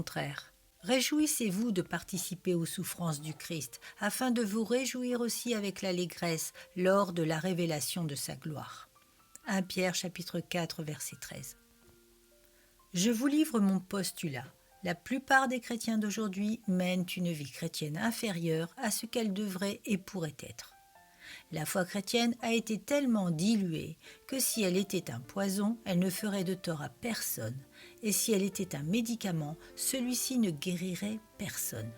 contraire. Réjouissez-vous de participer aux souffrances du Christ, afin de vous réjouir aussi avec l'allégresse lors de la révélation de sa gloire. 1 Pierre chapitre 4 verset 13. Je vous livre mon postulat. La plupart des chrétiens d'aujourd'hui mènent une vie chrétienne inférieure à ce qu'elle devrait et pourrait être. La foi chrétienne a été tellement diluée que si elle était un poison, elle ne ferait de tort à personne, et si elle était un médicament, celui-ci ne guérirait personne.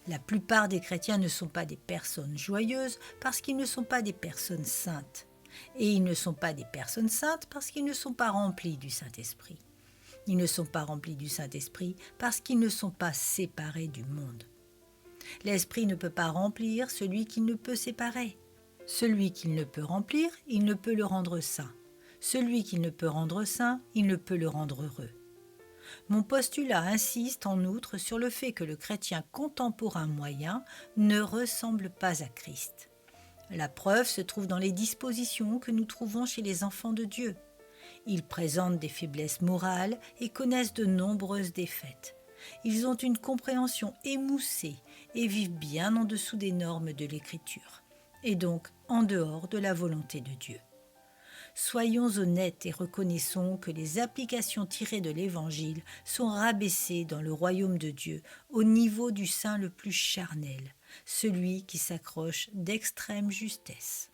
La plupart des chrétiens ne sont pas des personnes joyeuses parce qu'ils ne sont pas des personnes saintes, et ils ne sont pas des personnes saintes parce qu'ils ne sont pas remplis du Saint-Esprit. Ils ne sont pas remplis du Saint-Esprit parce qu'ils ne sont pas séparés du monde. L'Esprit ne peut pas remplir celui qu'il ne peut séparer. Celui qu'il ne peut remplir, il ne peut le rendre saint. Celui qu'il ne peut rendre saint, il ne peut le rendre heureux. Mon postulat insiste en outre sur le fait que le chrétien contemporain moyen ne ressemble pas à Christ. La preuve se trouve dans les dispositions que nous trouvons chez les enfants de Dieu. Ils présentent des faiblesses morales et connaissent de nombreuses défaites. Ils ont une compréhension émoussée et vivent bien en dessous des normes de l'Écriture, et donc en dehors de la volonté de Dieu. Soyons honnêtes et reconnaissons que les applications tirées de l'Évangile sont rabaissées dans le royaume de Dieu au niveau du saint le plus charnel, celui qui s'accroche d'extrême justesse.